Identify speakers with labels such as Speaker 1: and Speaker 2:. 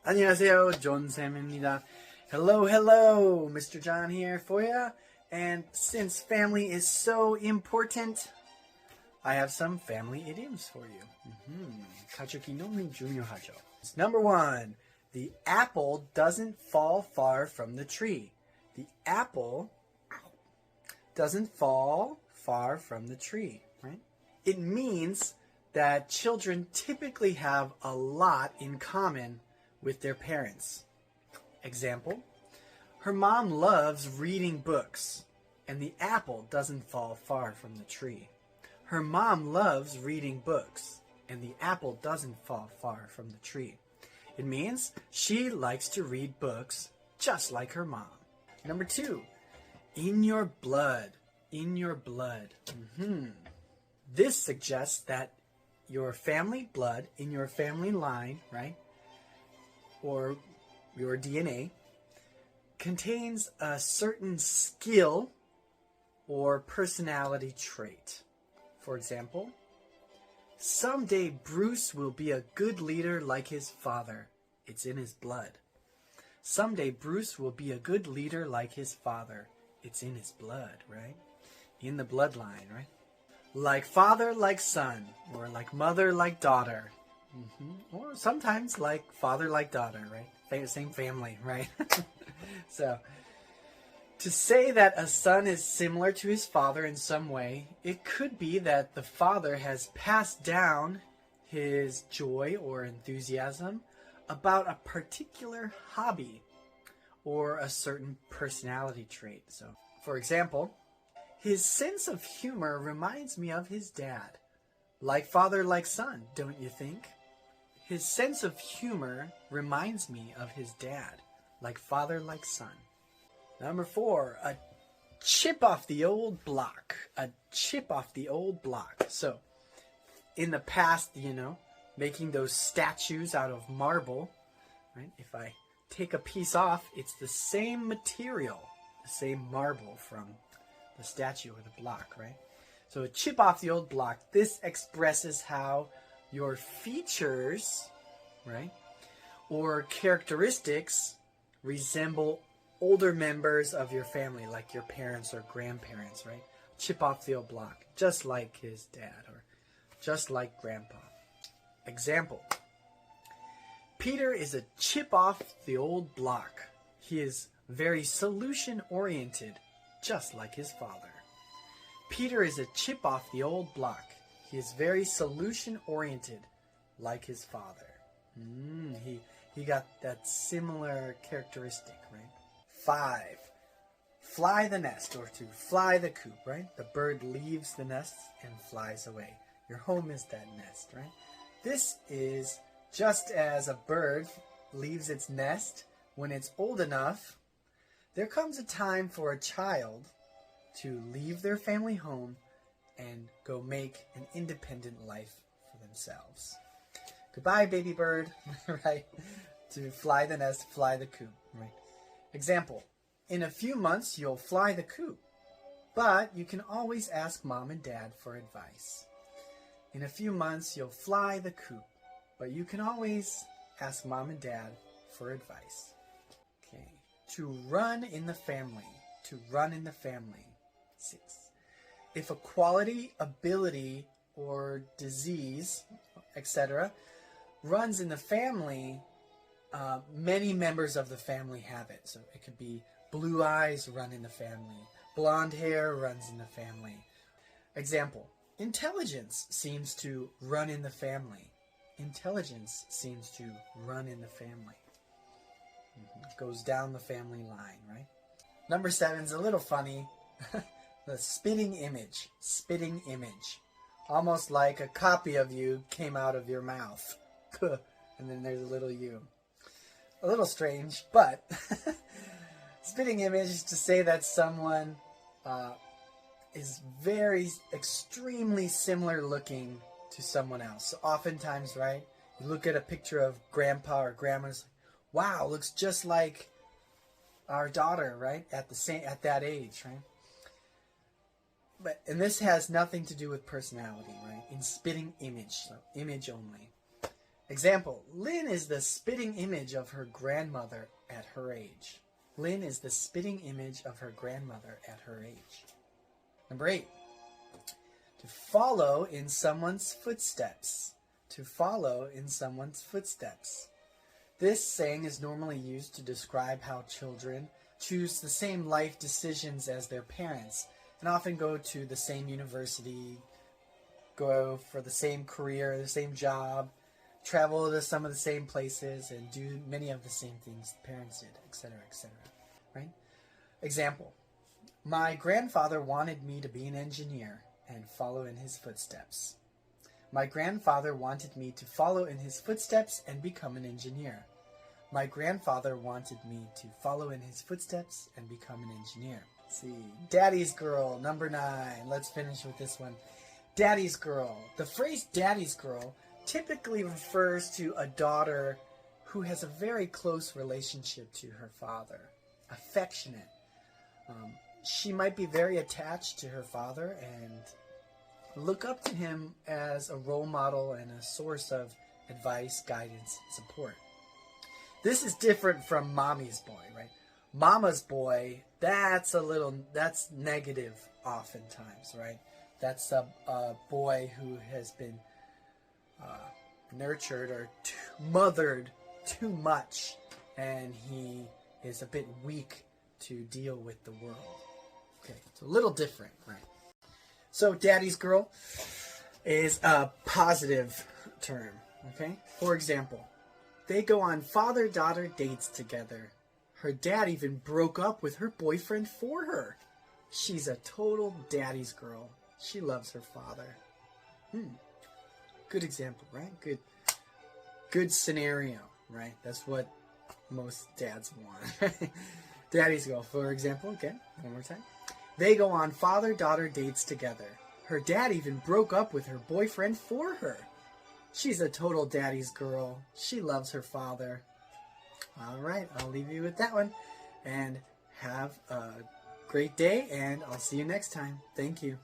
Speaker 1: 안녕하세요, 존쌤입니다. Hello, Mr. John here for you. And since family is so important, I have some family idioms for you. 가족이 너무 중요하죠. Number 1, the apple doesn't fall far from the tree. The apple doesn't fall far from the tree, right? It means that children typically have a lot in common with their parents. Example, her mom loves reading books, and the apple doesn't fall far from the tree. Her mom loves reading books, and the apple doesn't fall far from the tree. It means she likes to read books just like her mom. Number 2, in your blood. In your blood. This suggests that your family blood, in your family line, right, or your DNA, contains a certain skill or personality trait. For example, someday Bruce will be a good leader like his father. It's in his blood. Someday Bruce will be a good leader like his father. It's in his blood, right? In the bloodline, right? Like father, like son, or like mother, like daughter. Or sometimes like father, like daughter, right? Same family, right? So, to say that a son is similar to his father in some way, it could be that the father has passed down his joy or enthusiasm about a particular hobby or a certain personality trait. So, for example, his sense of humor reminds me of his dad. Like father, like son, don't you think? His sense of humor reminds me of his dad. Like father, like son. Number 4, a chip off the old block. A chip off the old block. So, in the past, making those statues out of marble, right? If I take a piece off, it's the same material, the same marble from the statue or the block, right? So a chip off the old block. This expresses how your features, right, or characteristics resemble older members of your family, like your parents or grandparents, right? Chip off the old block, just like his dad or just like grandpa. Example, Peter is a chip off the old block. He is very solution-oriented, just like his father. Peter is a chip off the old block. He is very solution-oriented, like his father. He got that similar characteristic, right? 5, fly the nest, or to fly the coop, right? The bird leaves the nest and flies away. Your home is that nest, right? This is just as a bird leaves its nest when it's old enough. There comes a time for a child to leave their family home and go make an independent life for themselves. Goodbye, baby bird, right? To fly the nest, fly the coop, right? Example, in a few months you'll fly the coop, but you can always ask mom and dad for advice. In a few months you'll fly the coop, but you can always ask mom and dad for advice. Okay. To run in the family. To run in the family. 6. If a quality, ability, or disease, etc., runs in the family, many members of the family have it. So it could be blue eyes run in the family. Blonde hair runs in the family. Example, intelligence seems to run in the family. Intelligence seems to run in the family. Goes down the family line, right? Number 7 is a little funny. The spitting image. Spitting image. Almost like a copy of you came out of your mouth. And then there's a little you. A little strange, but spitting image is to say that someone is very extremely similar looking to someone else. So oftentimes, right, you look at a picture of grandpa or grandma's, wow, looks just like our daughter, right, at that age, right? And this has nothing to do with personality, right? In spitting image, so image only. Example, Lynn is the spitting image of her grandmother at her age. Lynn is the spitting image of her grandmother at her age. Number 8, to follow in someone's footsteps. To follow in someone's footsteps. This saying is normally used to describe how children choose the same life decisions as their parents and often go to the same university, go for the same career, the same job, travel to some of the same places, and do many of the same things parents did, etc., etc. Right? Example, my grandfather wanted me to be an engineer and follow in his footsteps. My grandfather wanted me to follow in his footsteps and become an engineer. My grandfather wanted me to follow in his footsteps and become an engineer. Let's see, daddy's girl, number 9. Let's finish with this one. Daddy's girl. The phrase daddy's girl typically refers to a daughter who has a very close relationship to her father. Affectionate. She might be very attached to her father and look up to him as a role model and a source of advice, guidance, support. This is different from mommy's boy, right? Mama's boy, that's negative oftentimes, right? That's a boy who has been nurtured or mothered too much, and he is a bit weak to deal with the world. Okay, it's a little different, right? So daddy's girl is a positive term, okay? For example, they go on father-daughter dates together. Her dad even broke up with her boyfriend for her. She's a total daddy's girl. She loves her father. Good example, right? Good scenario, right? That's what most dads want. Daddy's girl, for example, again, one more time. They go on father-daughter dates together. Her dad even broke up with her boyfriend for her. She's a total daddy's girl. She loves her father. All right, I'll leave you with that one. And have a great day, and I'll see you next time. Thank you.